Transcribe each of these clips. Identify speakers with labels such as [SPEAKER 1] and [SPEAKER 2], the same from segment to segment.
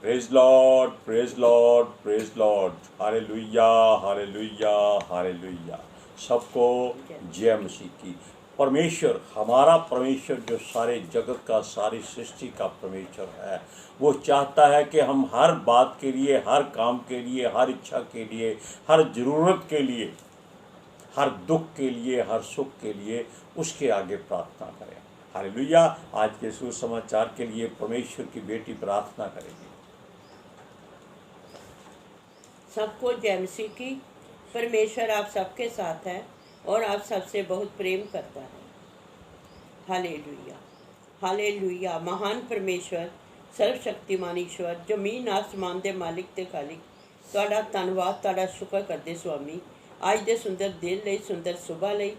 [SPEAKER 1] Praise Lord, praise Lord, praise Lord. Hallelujah, hallelujah, hallelujah. सबको जय मसीह की। परमेश्वर, हमारा परमेश्वर जो सारे जगत का, सारी सृष्टि का परमेश्वर है, वो चाहता है कि हम हर बात के लिए, हर काम के लिए, हर इच्छा के लिए, हर ज़रूरत के लिए, हर दुख के लिए, हर सुख के लिए उसके आगे प्रार्थना करें। हालेलुया। आज के सुसमाचार के लिए परमेश्वर की बेटी प्रार्थना करेगी।
[SPEAKER 2] सबको जय मसीह की। परमेश्वर आप सबके साथ है और आप सबसे बहुत प्रेम करता है। Hallelujah, hallelujah. महान परमेश्वर, सर्वशक्तिमान ईश्वर, जमीन आसमान दे मालिक ते खालिक, तुहाडा धन्नवाद, तुहाडा शुक्र करदे स्वामी, अज दे सुंदर दिन लई, सुंदर सुबह लई,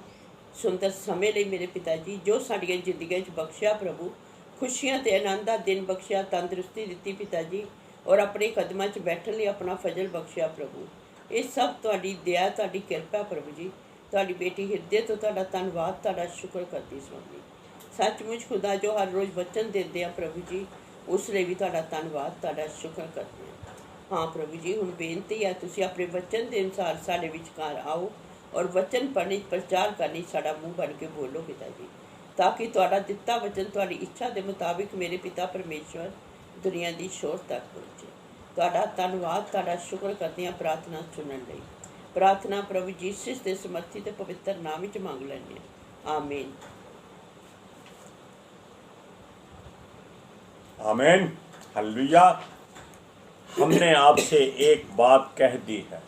[SPEAKER 2] सुंदर समय लई मेरे पिता जी, जो साडियां जिंदगियां च बख्शिया प्रभु, खुशियां ते आनंद दा दिन बख्शिया, तंदुरुस्ती दित्ती पिता जी, और अपने कदमां च बैठण लई अपना फजल बख्शिया प्रभु। ये सब तुहाडी दया, तुहाडी किरपा प्रभु जी। तुहाडी बेटी हिरदे तो तुहाडा धन्नवाद, तुहाडा शुक्र करदी स्वामी। सचमुच खुदा जो हर रोज़ वचन देंदे आ प्रभु जी, उस लिए भी तुहाडा धन्नवाद, तुहाडा शुक्र करते हैं। हाँ प्रभु जी, हुण बेनती है तुसीं अपने वचन के अनुसार साडे विचकार आओ और वचन पढ़ने, प्रचार करने साडा मुँह बन के बोलो पिता जी, ताकि तुहाडा दिता वचन तुहाडी इच्छा के मुताबिक मेरे पिता परमेश्वर दुनिया की शोर तक पहुँचे। तुहाडा धन्नवाद, तुहाडा शुक्र करते हैं प्रार्थना सुनने लई। प्रार्थना प्रभु जीसस के समर्थी ते पवित्र नाम विच मंग लैंदे हां। आमीन,
[SPEAKER 1] आमीन, हालेलुया। हमने आपसे एक बात कह दी है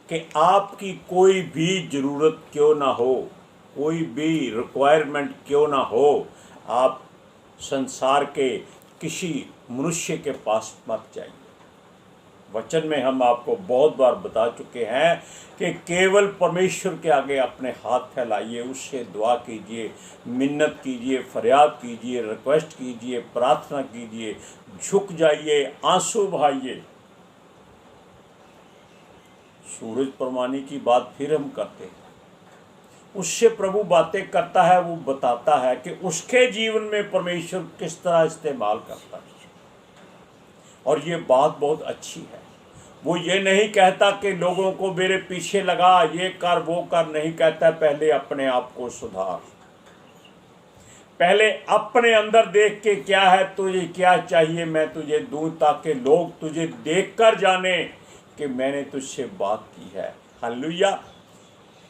[SPEAKER 1] कि आपकी कोई भी ज़रूरत क्यों ना हो, कोई भी रिक्वायरमेंट क्यों ना हो, आप संसार के किसी मनुष्य के पास मत जाइए। वचन में हम आपको बहुत बार बता चुके हैं कि केवल परमेश्वर के आगे अपने हाथ फैलाइए, उससे दुआ कीजिए, मिन्नत कीजिए, फरियाद कीजिए, रिक्वेस्ट कीजिए, प्रार्थना कीजिए, झुक जाइए, आंसू बहाइए। सूरज परमानी की बात फिर हम करते हैं। उससे प्रभु बातें करता है, वो बताता है कि उसके जीवन में परमेश्वर किस तरह इस्तेमाल करता है। और ये बात बहुत अच्छी है। वो ये नहीं कहता कि लोगों को मेरे पीछे लगा, ये कर वो कर, नहीं कहता। पहले अपने आप को सुधार, पहले अपने अंदर देख के क्या है, तुझे क्या चाहिए मैं तुझे दूं, ताकि लोग तुझे देखकर जाने कि मैंने तुझसे बात की है। हालेलुया।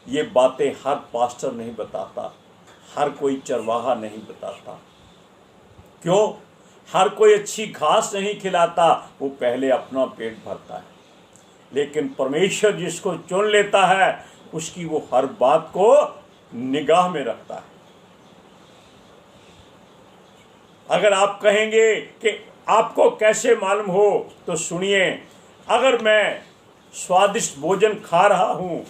[SPEAKER 1] ये बातें हर पास्टर नहीं बताता, हर कोई चरवाहा नहीं बताता। क्यों? हर कोई अच्छी घास नहीं खिलाता, वो पहले अपना पेट भरता है। लेकिन परमेश्वर जिसको चुन लेता है, उसकी वो हर बात को निगाह में रखता है। अगर आप कहेंगे कि आपको कैसे मालूम हो, तो सुनिए। अगर मैं स्वादिष्ट भोजन खा रहा हूं,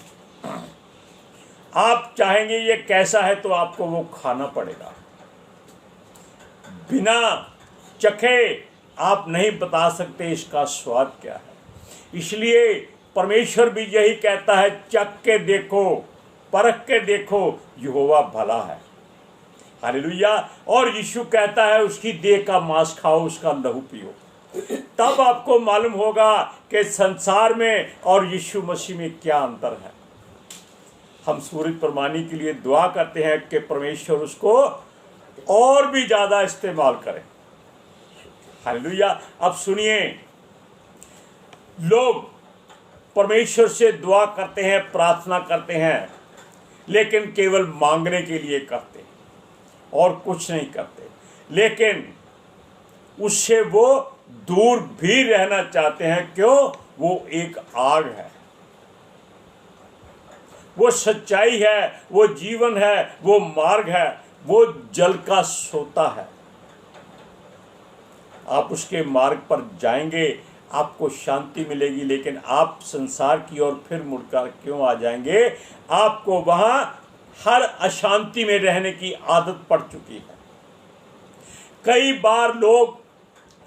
[SPEAKER 1] आप चाहेंगे ये कैसा है, तो आपको वो खाना पड़ेगा। बिना चखे आप नहीं बता सकते इसका स्वाद क्या है। इसलिए परमेश्वर भी यही कहता है, चख के देखो, परख के देखो, यहोवा भला है। हालेलुया। और यीशु कहता है, उसकी देह का मांस खाओ, उसका लहू पियो, तब आपको मालूम होगा कि संसार में और यीशु मसीह में क्या अंतर है। हम सूरज परमानी के लिए दुआ करते हैं कि परमेश्वर उसको और भी ज़्यादा इस्तेमाल करें। हालेलुया। अब सुनिए, लोग परमेश्वर से दुआ करते हैं, प्रार्थना करते हैं, लेकिन केवल मांगने के लिए करते हैं और कुछ नहीं करते। लेकिन उससे वो दूर भी रहना चाहते हैं। क्यों? वो एक आग है, वो सच्चाई है, वो जीवन है, वो मार्ग है, वो जल का सोता है। आप उसके मार्ग पर जाएंगे, आपको शांति मिलेगी। लेकिन आप संसार की ओर फिर मुड़कर क्यों आ जाएंगे? आपको वहां हर अशांति में रहने की आदत पड़ चुकी है। कई बार लोग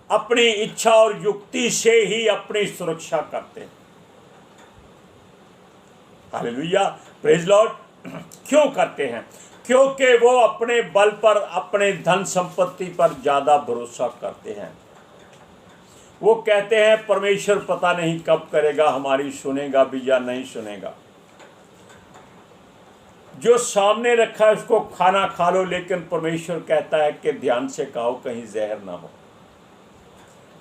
[SPEAKER 1] अपनी इच्छा और युक्ति से ही अपनी सुरक्षा करते हैं। Hallelujah, praise Lord. क्यों करते हैं? क्योंकि वो अपने बल पर, अपने धन संपत्ति पर ज्यादा भरोसा करते हैं। वो कहते हैं परमेश्वर पता नहीं कब करेगा, हमारी सुनेगा भी या नहीं सुनेगा। जो सामने रखा है उसको खाना खा लो, लेकिन परमेश्वर कहता है कि ध्यान से खाओ कहीं जहर ना हो।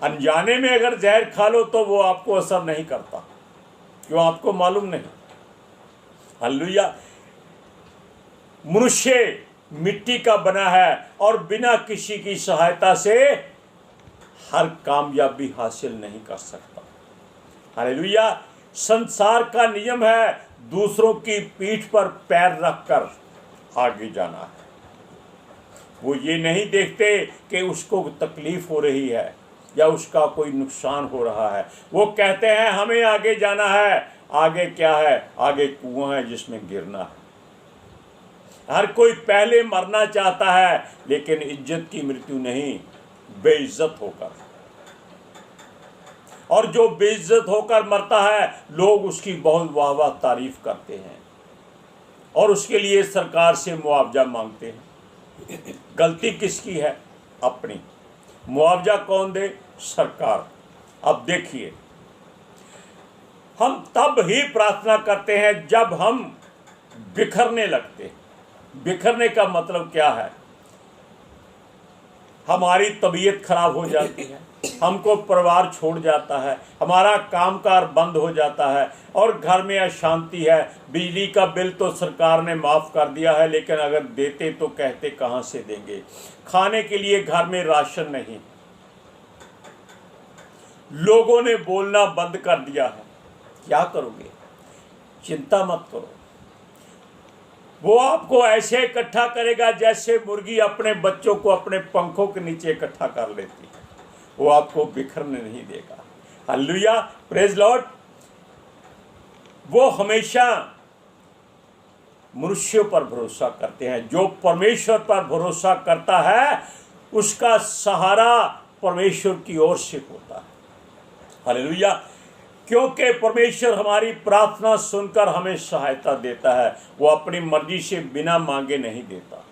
[SPEAKER 1] अनजाने में अगर जहर खा लो तो वो आपको असर नहीं करता, क्यों? आपको मालूम नहीं। हालेलुया। मनुष्य मिट्टी का बना है और बिना किसी की सहायता से हर कामयाबी हासिल नहीं कर सकता। हालेलुया। संसार का नियम है दूसरों की पीठ पर पैर रखकर आगे जाना है। वो ये नहीं देखते कि उसको तकलीफ हो रही है या उसका कोई नुकसान हो रहा है। वो कहते हैं हमें आगे जाना है। आगे क्या है? आगे कुआं है जिसमें गिरना है। हर कोई पहले मरना चाहता है, लेकिन इज्जत की मृत्यु नहीं, बेइज्जत होकर। और जो बेइज्जत होकर मरता है, लोग उसकी बहुत वाह वाह तारीफ करते हैं और उसके लिए सरकार से मुआवजा मांगते हैं। गलती किसकी है? अपनी। मुआवजा कौन दे? सरकार। अब देखिए, हम तब ही प्रार्थना करते हैं जब हम बिखरने लगते हैं। बिखरने का मतलब क्या है? हमारी तबीयत खराब हो जाती है, हमको परिवार छोड़ जाता है, हमारा कामकाज बंद हो जाता है और घर में अशांति है। बिजली का बिल तो सरकार ने माफ़ कर दिया है, लेकिन अगर देते तो कहते कहाँ से देंगे। खाने के लिए घर में राशन नहीं, लोगों ने बोलना बंद कर दिया है। क्या करोगे? चिंता मत करो, वो आपको ऐसे इकट्ठा करेगा जैसे मुर्गी अपने बच्चों को अपने पंखों के नीचे इकट्ठा कर लेती है। वो आपको बिखरने नहीं देगा। Hallelujah, praise Lord. वो हमेशा मनुष्यों पर भरोसा करते हैं। जो परमेश्वर पर भरोसा करता है उसका सहारा परमेश्वर की ओर से होता है। हालेलुया। क्योंकि परमेश्वर हमारी प्रार्थना सुनकर हमें सहायता देता है। वो अपनी मर्जी से बिना मांगे नहीं देता।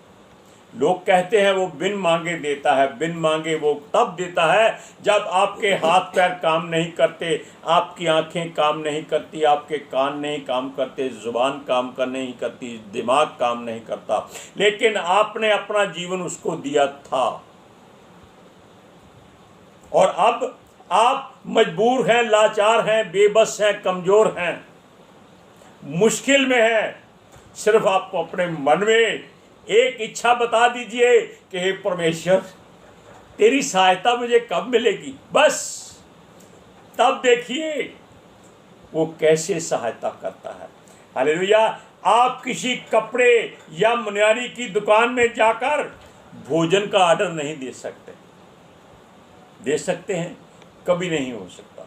[SPEAKER 1] लोग कहते हैं वो बिन मांगे देता है। बिन मांगे वो तब देता है जब आपके हाथ पैर काम नहीं करते, आपकी आंखें काम नहीं करती, आपके कान नहीं काम करते, जुबान काम नहीं करती, दिमाग काम नहीं करता, लेकिन आपने अपना जीवन उसको दिया था और अब आप मजबूर हैं, लाचार हैं, बेबस हैं, कमजोर हैं, मुश्किल में हैं। सिर्फ आपको अपने मन में एक इच्छा बता दीजिए कि हे परमेश्वर, तेरी सहायता मुझे कब मिलेगी। बस तब देखिए वो कैसे सहायता करता है। हालेलुया। आप किसी कपड़े या मुनियारी की दुकान में जाकर भोजन का ऑर्डर नहीं दे सकते। दे सकते हैं? कभी नहीं हो सकता।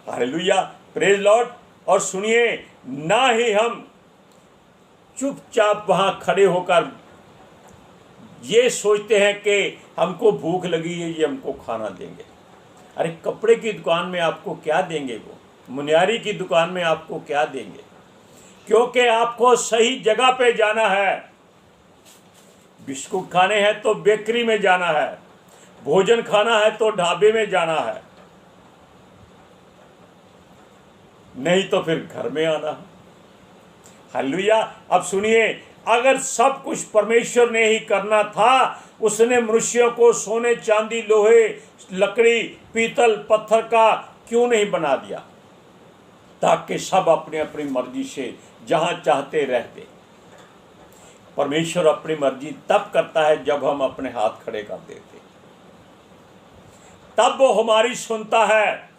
[SPEAKER 1] Hallelujah, praise Lord. और सुनिए, ना ही हम चुपचाप वहां खड़े होकर ये सोचते हैं कि हमको भूख लगी है, ये हमको खाना देंगे। अरे कपड़े की दुकान में आपको क्या देंगे? वो मुनियारी की दुकान में आपको क्या देंगे? क्योंकि आपको सही जगह पे जाना है। बिस्कुट खाने हैं तो बेकरी में जाना है, भोजन खाना है तो ढाबे में जाना है, नहीं तो फिर घर में आना है। हालेलुया। अब सुनिए, अगर सब कुछ परमेश्वर ने ही करना था, उसने मनुष्यों को सोने, चांदी, लोहे, लकड़ी, पीतल, पत्थर का क्यों नहीं बना दिया, ताकि सब अपनी अपनी मर्जी से जहां चाहते रहते। परमेश्वर अपनी मर्जी तब करता है जब हम अपने हाथ खड़े कर देते, तब वो हमारी सुनता है।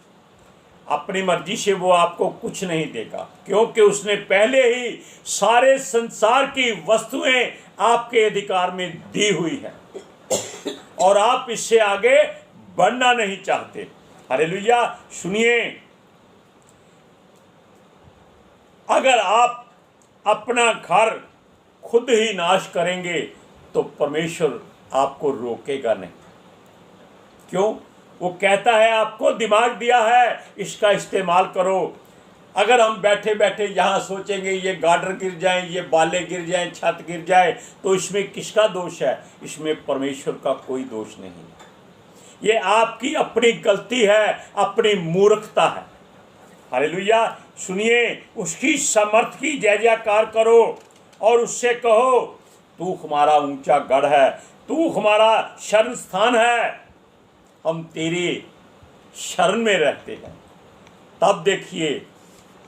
[SPEAKER 1] अपनी मर्जी से वो आपको कुछ नहीं देगा, क्योंकि उसने पहले ही सारे संसार की वस्तुएं आपके अधिकार में दी हुई है और आप इससे आगे बढ़ना नहीं चाहते। हालेलुया। सुनिए, अगर आप अपना घर खुद ही नाश करेंगे तो परमेश्वर आपको रोकेगा नहीं। क्यों? वो कहता है आपको दिमाग दिया है, इसका इस्तेमाल करो। अगर हम बैठे बैठे यहाँ सोचेंगे ये गार्डर गिर जाए, ये बाले गिर जाए, छत गिर जाए, तो इसमें किसका दोष है? इसमें परमेश्वर का कोई दोष नहीं। ये आपकी अपनी गलती है, अपनी मूर्खता है। हालेलुया। सुनिए, उसकी समर्थ की जय जयकार करो और उससे कहो, तू हमारा ऊंचा गढ़ है, तू हमारा शरण स्थान है, हम तेरे शरण में रहते हैं। तब देखिए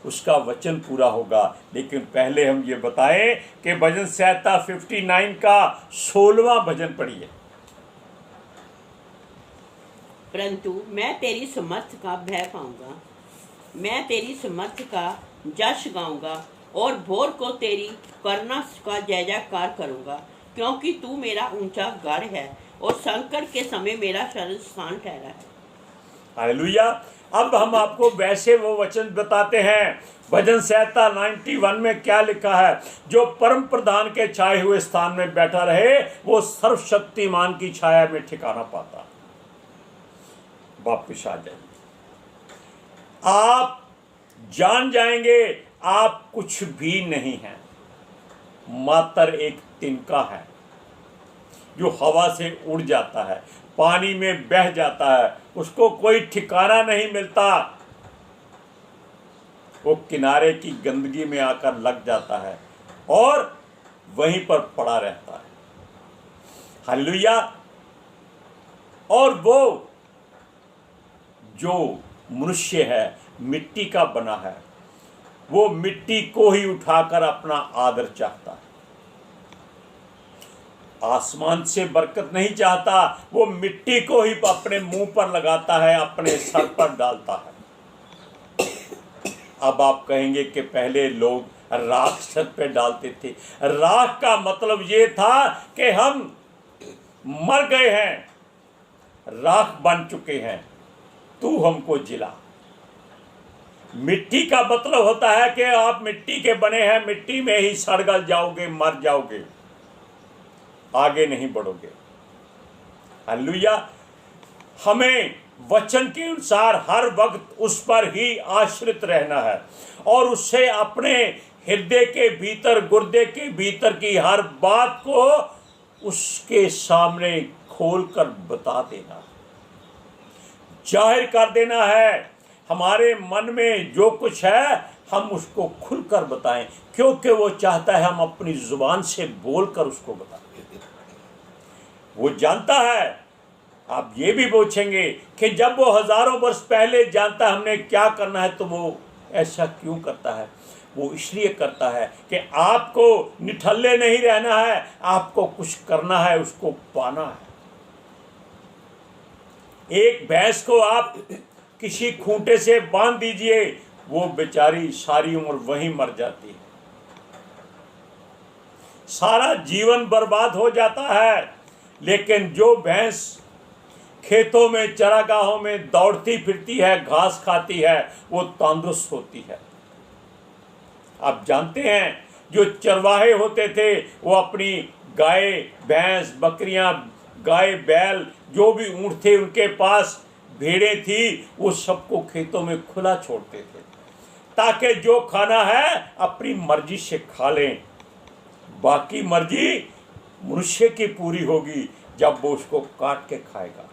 [SPEAKER 1] उसका वचन पूरा होगा। लेकिन पहले हम ये बताएं कि भजन संहिता 59 का 16वां भजन पढ़िए।
[SPEAKER 2] परंतु मैं तेरी समर्थ का भय पाऊंगा, मैं तेरी समर्थ का जश गाऊंगा और भोर को तेरी करुणा का जय जयकार करूंगा, क्योंकि तू मेरा ऊंचा गढ़ है और संकट के समय मेरा शरण स्थान ठहरा है।
[SPEAKER 1] हालेलुया। अब हम आपको वैसे वो वचन बताते हैं। भजन संहिता 91 में क्या लिखा है? जो परम प्रधान के छाए हुए स्थान में बैठा रहे, वो सर्वशक्तिमान की छाया में ठिकाना पाता। वापिस आ जाएंगे, आप जान जाएंगे आप कुछ भी नहीं हैं, मात्र एक तिनका है जो हवा से उड़ जाता है, पानी में बह जाता है, उसको कोई ठिकाना नहीं मिलता, वो किनारे की गंदगी में आकर लग जाता है और वहीं पर पड़ा रहता है। हालेलुया। और वो जो मनुष्य है मिट्टी का बना है, वो मिट्टी को ही उठाकर अपना आदर चाहता है, आसमान से बरकत नहीं चाहता, वो मिट्टी को ही अपने मुंह पर लगाता है, अपने सर पर डालता है। अब आप कहेंगे कि पहले लोग राख सर पे डालते थे। राख का मतलब ये था कि हम मर गए हैं, राख बन चुके हैं, तू हमको जिला। मिट्टी का मतलब होता है कि आप मिट्टी के बने हैं, मिट्टी में ही सड़गल जाओगे, मर जाओगे, आगे नहीं बढ़ोगे। हालेलुया। हमें वचन के अनुसार हर वक्त उस पर ही आश्रित रहना है और उससे अपने हृदय के भीतर, गुर्दे के भीतर की हर बात को उसके सामने खोलकर बता देना, जाहिर कर देना है। हमारे मन में जो कुछ है हम उसको खुलकर बताएं, क्योंकि वो चाहता है हम अपनी जुबान से बोलकर उसको बताएं। वो जानता है। आप ये भी पूछेंगे कि जब वो हजारों वर्ष पहले जानता है हमने क्या करना है, तो वो ऐसा क्यों करता है? वो इसलिए करता है कि आपको निठल्ले नहीं रहना है, आपको कुछ करना है, उसको पाना है। एक भैंस को आप किसी खूंटे से बांध दीजिए, वो बेचारी सारी उम्र वहीं मर जाती है, सारा जीवन बर्बाद हो जाता है। लेकिन जो भैंस खेतों में, चरागाहों में दौड़ती फिरती है, घास खाती है, वो तंदुरुस्त होती है। आप जानते हैं जो चरवाहे होते थे वो अपनी गाय, भैंस, बकरियां, गाय, बैल, जो भी ऊंट थे उनके पास, भेड़ें थी, वो सबको खेतों में खुला छोड़ते थे ताकि जो खाना है अपनी मर्जी से खा लें। बाकी मर्जी मनुष्य की पूरी होगी जब वो उसको काट के खाएगा।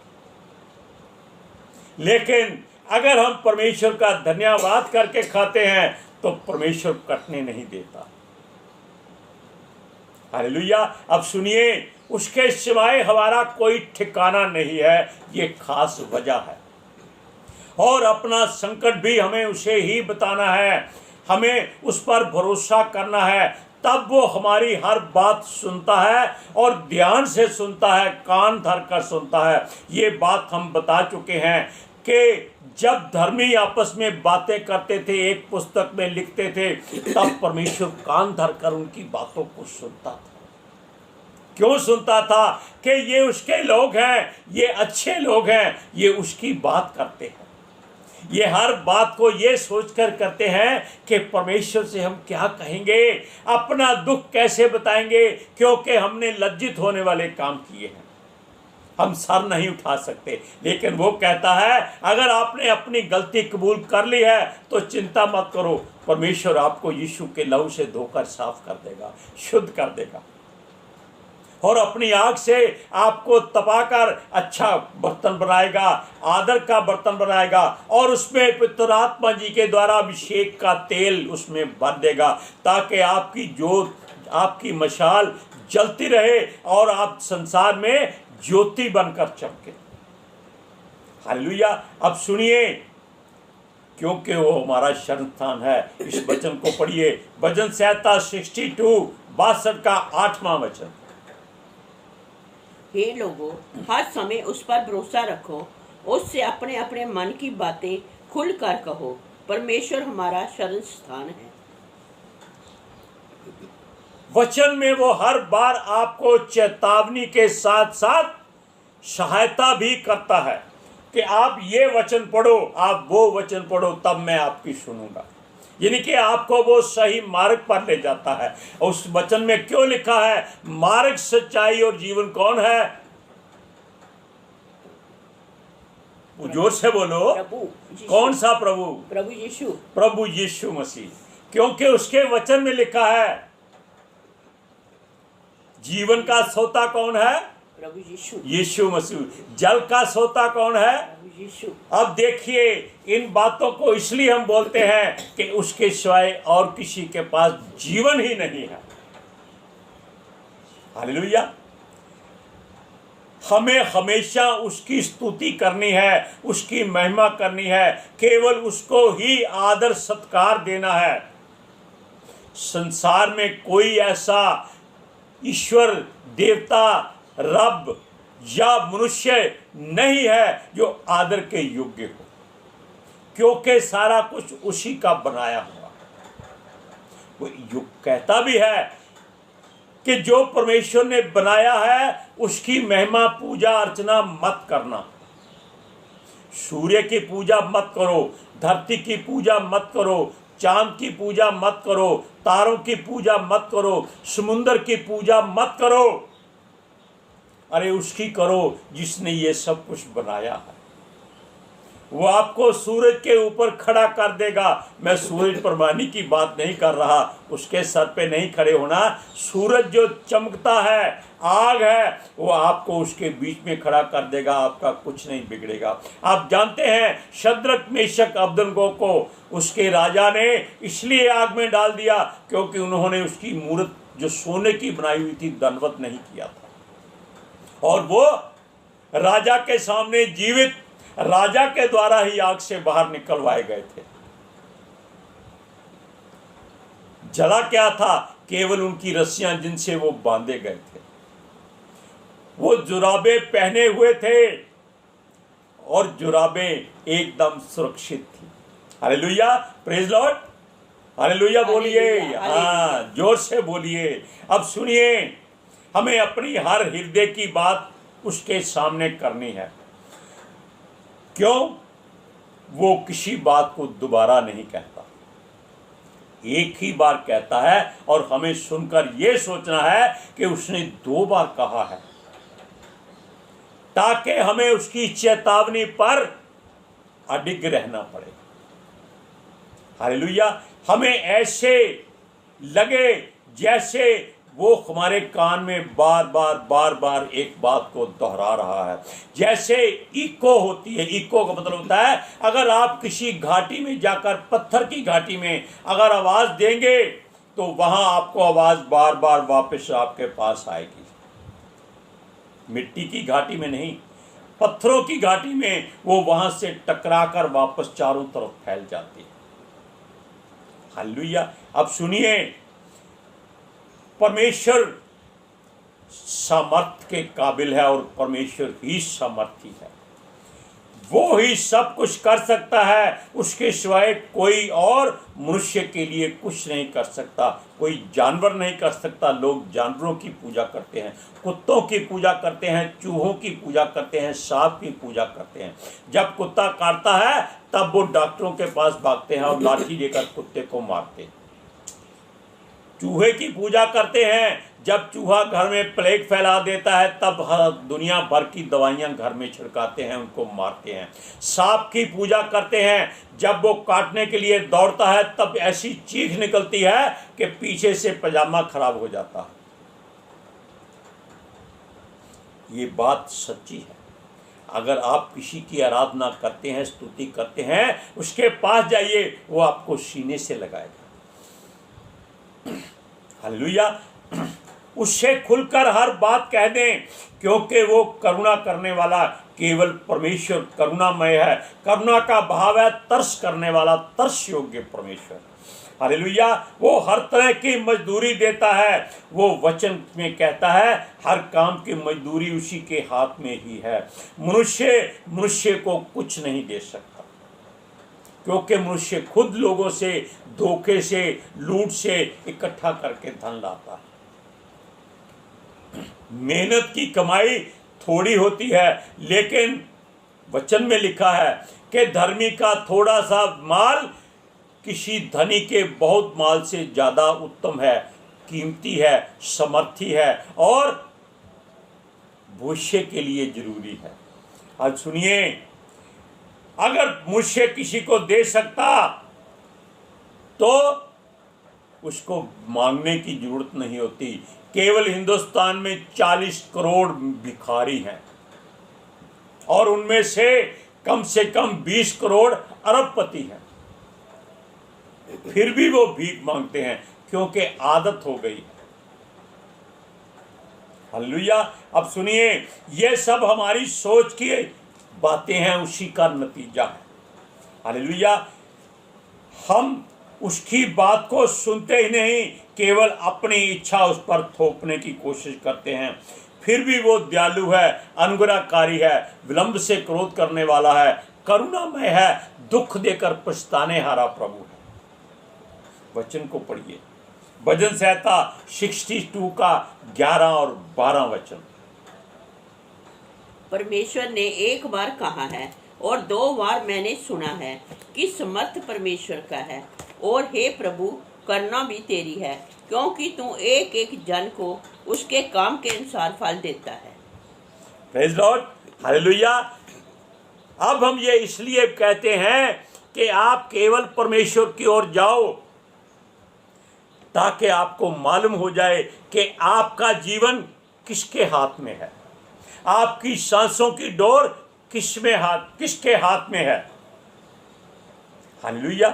[SPEAKER 1] लेकिन अगर हम परमेश्वर का धन्यवाद करके खाते हैं तो परमेश्वर कटने नहीं देता। हालेलुया। अब सुनिए, उसके सिवाय हमारा कोई ठिकाना नहीं है, ये खास वजह है। और अपना संकट भी हमें उसे ही बताना है, हमें उस पर भरोसा करना है, तब वो हमारी हर बात सुनता है और ध्यान से सुनता है, कान धर कर सुनता है। ये बात हम बता चुके हैं कि जब धर्मी आपस में बातें करते थे, एक पुस्तक में लिखते थे, तब परमेश्वर कान धर कर उनकी बातों को सुनता था। क्यों सुनता था? कि ये उसके लोग हैं, ये अच्छे लोग हैं, ये उसकी बात करते हैं। ये हर बात को ये सोचकर करते हैं कि परमेश्वर से हम क्या कहेंगे, अपना दुख कैसे बताएंगे, क्योंकि हमने लज्जित होने वाले काम किए हैं, हम सर नहीं उठा सकते। लेकिन वो कहता है अगर आपने अपनी गलती कबूल कर ली है तो चिंता मत करो, परमेश्वर आपको यीशु के लहू से धोकर साफ कर देगा, शुद्ध कर देगा। और अपनी आग से आपको तपाकर अच्छा बर्तन बनाएगा, आदर का बर्तन बनाएगा, और उसमें पवित्र आत्मा जी के द्वारा अभिषेक का तेल उसमें भर देगा, ताकि आपकी जोत, आपकी मशाल जलती रहे और आप संसार में ज्योति बनकर चमके। हालेलुया। अब सुनिए, क्योंकि वो हमारा शरण स्थान है। इस वचन को पढ़िए, भजन संहिता 62 का 8वां वचन।
[SPEAKER 2] हे लोगों, हर समय उस पर भरोसा रखो, उससे अपने अपने मन की बातें खुलकर कहो। परमेश्वर हमारा शरण स्थान है।
[SPEAKER 1] वचन में वो हर बार आपको चेतावनी के साथ साथ सहायता भी करता है कि आप ये वचन पढ़ो, आप वो वचन पढ़ो, तब मैं आपकी सुनूंगा। यानी कि आपको वो सही मार्ग पर ले जाता है। उस वचन में क्यों लिखा है, मार्ग, सच्चाई और जीवन कौन है? जोर से बोलो,
[SPEAKER 2] प्रभु।
[SPEAKER 1] कौन सा प्रभु?
[SPEAKER 2] प्रभु यीशु।
[SPEAKER 1] प्रभु यीशु मसीह। क्योंकि उसके वचन में लिखा है जीवन का सोता कौन है?
[SPEAKER 2] प्रभु यीशु।
[SPEAKER 1] यीशु मसीह। जल का सोता कौन है?
[SPEAKER 2] प्रभु यीशु।
[SPEAKER 1] अब देखिए, इन बातों को इसलिए हम बोलते हैं कि उसके सिवाय और किसी के पास जीवन ही नहीं है। हालेलुया। हमें हमेशा उसकी स्तुति करनी है, उसकी महिमा करनी है, केवल उसको ही आदर सत्कार देना है। संसार में कोई ऐसा ईश्वर, देवता, रब या मनुष्य नहीं है जो आदर के योग्य हो, क्योंकि सारा कुछ उसी का बनाया हुआ। वो युग कहता भी है कि जो परमेश्वर ने बनाया है उसकी महिमा, पूजा अर्चना मत करना। सूर्य की पूजा मत करो, धरती की पूजा मत करो, चांद की पूजा मत करो, तारों की पूजा मत करो, समुद्र की पूजा मत करो। अरे उसकी करो जिसने ये सब कुछ बनाया है। वो आपको सूरज के ऊपर खड़ा कर देगा। मैं सूरज परवानी की बात नहीं कर रहा, उसके सर पे नहीं खड़े होना। सूरज जो चमकता है, आग है, वो आपको उसके बीच में खड़ा कर देगा, आपका कुछ नहीं बिगड़ेगा। आप जानते हैं, शद्रक, मेशक, अबदनगो को उसके राजा ने इसलिए आग में डाल दिया क्योंकि उन्होंने उसकी मूर्त जो सोने की बनाई हुई थी दंडवत नहीं किया था, और वो राजा के सामने जीवित राजा के द्वारा ही आग से बाहर निकलवाए गए थे। जला क्या था? केवल उनकी रस्सियां जिनसे वो बांधे गए थे। वो जुराबे पहने हुए थे और जुराबे एकदम सुरक्षित थी। हालेलुया, प्रेज लॉर्ड, हालेलुया बोलिए, हाँ जोर से बोलिए। अब सुनिए, हमें अपनी हर हृदय की बात उसके सामने करनी है। क्यों? वो किसी बात को दोबारा नहीं कहता, एक ही बार कहता है, और हमें सुनकर यह सोचना है कि उसने 2 बार कहा है, ताकि हमें उसकी चेतावनी पर अडिग रहना पड़े। हालेलुया। हमें ऐसे लगे जैसे वो हमारे कान में बार बार एक बात को दोहरा रहा है, जैसे इको होती है। इको का मतलब होता है, अगर आप किसी घाटी में जाकर, पत्थर की घाटी में अगर आवाज देंगे तो वहां आपको आवाज बार बार वापस आपके पास आएगी। मिट्टी की घाटी में नहीं, पत्थरों की घाटी में वो वहां से टकराकर वापस चारों तरफ फैल जाती है। हालेलुया। अब सुनिए, परमेश्वर सामर्थ के काबिल है और परमेश्वर ही सामर्थी है। वो ही सब कुछ कर सकता है, उसके सिवाय कोई और मनुष्य के लिए कुछ नहीं कर सकता। कोई जानवर नहीं कर सकता। लोग जानवरों की पूजा करते हैं, कुत्तों की पूजा करते हैं, चूहों की पूजा करते हैं, सांप की पूजा करते हैं। जब कुत्ता काटता है तब वो डॉक्टरों के पास भागते हैं और लाठी लेकर कुत्ते को मारते हैं। चूहे की पूजा करते हैं, जब चूहा घर में प्लेग फैला देता है तब दुनिया भर की दवाइयां घर में छिड़काते हैं, उनको मारते हैं। सांप की पूजा करते हैं, जब वो काटने के लिए दौड़ता है तब ऐसी चीख निकलती है कि पीछे से पजामा खराब हो जाता है। ये बात सच्ची है। अगर आप किसी की आराधना करते हैं, स्तुति करते हैं, उसके पास जाइए, वो आपको सीने से लगाएगा। हालेलुया। उससे खुलकर हर बात कह दें, क्योंकि वो करुणा करने वाला केवल परमेश्वर करुणामय है। करुणा का भाव है तरस करने वाला, तरस योग्य परमेश्वर। हालेलुया। वो हर तरह की मजदूरी देता है। वो वचन में कहता है हर काम की मजदूरी उसी के हाथ में ही है। मनुष्य को कुछ नहीं दे सकता, क्योंकि मनुष्य खुद लोगों से धोखे से, लूट से इकट्ठा करके धन लाता है। मेहनत की कमाई थोड़ी होती है, लेकिन वचन में लिखा है कि धर्मी का थोड़ा सा माल किसी धनी के बहुत माल से ज्यादा उत्तम है, कीमती है, समर्थी है और भविष्य के लिए जरूरी है। अब सुनिए, अगर मनुष्य किसी को दे सकता तो उसको मांगने की जरूरत नहीं होती। केवल हिंदुस्तान में 40 करोड़ भिखारी हैं और उनमें से कम 20 करोड़ अरबपति हैं। फिर भी वो भीख मांगते हैं, क्योंकि आदत हो गई है। हालेलुया। अब सुनिए, ये सब हमारी सोच की बातें हैं, उसी का नतीजा है। हालेलुया। हम उसकी बात को सुनते ही नहीं, केवल अपनी इच्छा उस पर थोपने की कोशिश करते हैं। फिर भी वो दयालु है, अनुग्रहकारी है, विलंब से क्रोध करने वाला है, करुणामय है, दुख देकर पछताने हारा प्रभु है। वचन को पढ़िए, भजन संहिता 62 का 11 और 12 वचन।
[SPEAKER 2] परमेश्वर ने एक बार कहा है और 2 बार मैंने सुना है कि समर्थ परमेश्वर का है, और हे प्रभु करना भी तेरी है, क्योंकि तू एक एक जन को उसके काम के अनुसार फल देता है।
[SPEAKER 1] Praise Lord. हालेलुया। अब हम ये इसलिए कहते हैं कि आप केवल परमेश्वर की ओर जाओ, ताकि आपको मालूम हो जाए कि आपका जीवन किसके हाथ में है, आपकी सांसों की डोर किसके हाथ में है। हालेलुया।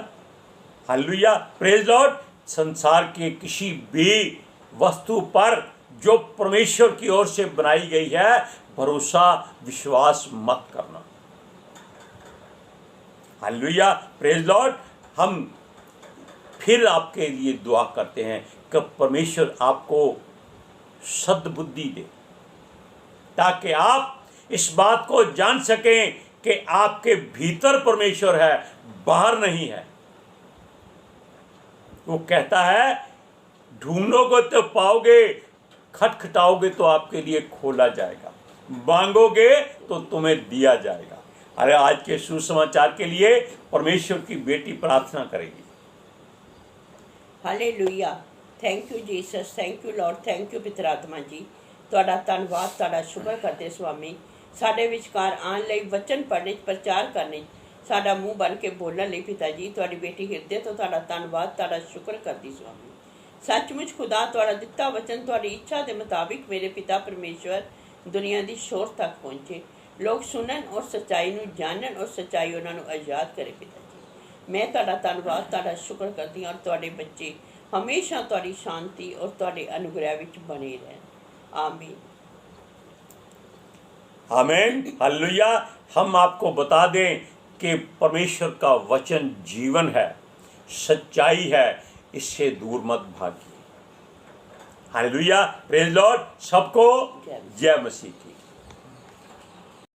[SPEAKER 1] हालेलुया। Praise Lord. संसार के किसी भी वस्तु पर जो परमेश्वर की ओर से बनाई गई है, भरोसा विश्वास मत करना। हालेलुया। Praise Lord. हम फिर आपके लिए दुआ करते हैं कि परमेश्वर आपको सद्बुद्धि दे, ताकि आप इस बात को जान सकें कि आपके भीतर परमेश्वर है, बाहर नहीं है। वो कहता है ढूंढोगे तो पाओगे, खटखटाओगे तो आपके लिए खोला जाएगा, मांगोगे तो तुम्हें दिया जाएगा। अरे आज के सुसमाचार के लिए परमेश्वर की बेटी प्रार्थना करेगी।
[SPEAKER 2] Hallelujah. Thank you Jesus, thank you Lord, thank you पितर आत्मा जी। ਤੁਹਾਡਾ ਧੰਨਵਾਦ, ਤੁਹਾਡਾ ਸ਼ੁਕਰ ਕਰਦੇ ਸਵਾਮੀ, ਸਾਡੇ ਵਿਚਕਾਰ ਆਉਣ ਲਈ, ਵਚਨ ਪੜ੍ਹਨੇ, ਪ੍ਰਚਾਰ ਕਰਨੇ, ਸਾਡਾ ਮੂੰਹ ਬਣ ਕੇ ਬੋਲਣ ਲਈ ਪਿਤਾ ਜੀ। ਤੁਹਾਡੀ ਬੇਟੀ ਹਿਰਦੇ ਤੋਂ ਤੁਹਾਡਾ ਧੰਨਵਾਦ, ਤੁਹਾਡਾ ਸ਼ੁਕਰ ਕਰਦੀ ਸਵਾਮੀ। ਸੱਚਮੁੱਚ ਖੁਦਾ ਤੁਹਾਡਾ ਦਿੱਤਾ ਵਚਨ ਤੁਹਾਡੀ ਇੱਛਾ ਦੇ ਮੁਤਾबिक ਮੇਰੇ ਪਿਤਾ ਪਰਮੇਸ਼ਵਰ ਦੁਨੀਆ ਦੀ ਸ਼ੋਰ ਤੱਕ ਪਹੁੰਚੇ, ਲੋਕ ਸੁਣਨ ਔਰ ਸੱਚਾਈ ਨੂੰ ਜਾਣਨ ਔਰ ਸੱਚਾਈ ਉਹਨਾਂ ਨੂੰ ਆਜ਼ਾਦ ਕਰੇ ਪਿਤਾ ਜੀ। ਮੈਂ ਤੁਹਾਡਾ ਧੰਨਵਾਦ, ਤੁਹਾਡਾ ਸ਼ੁਕਰ ਕਰਦੀ ਹਾਂ, ਔਰ ਤੁਹਾਡੇ ਬੱਚੇ ਹਮੇਸ਼ਾ ਤੁਹਾਡੀ ਸ਼ਾਂਤੀ ਔਰ ਤੁਹਾਡੇ ਅਨੁਗ੍ਰਹਿ ਵਿੱਚ ਬਣੇ ਰਹਿਣ। आमीन।
[SPEAKER 1] आमीन। हालेलुया। हम आपको बता दें कि परमेश्वर का वचन जीवन है, सच्चाई है, इससे दूर मत भागिए। हालेलुया। Praise Lord. सबको जय मसीह की।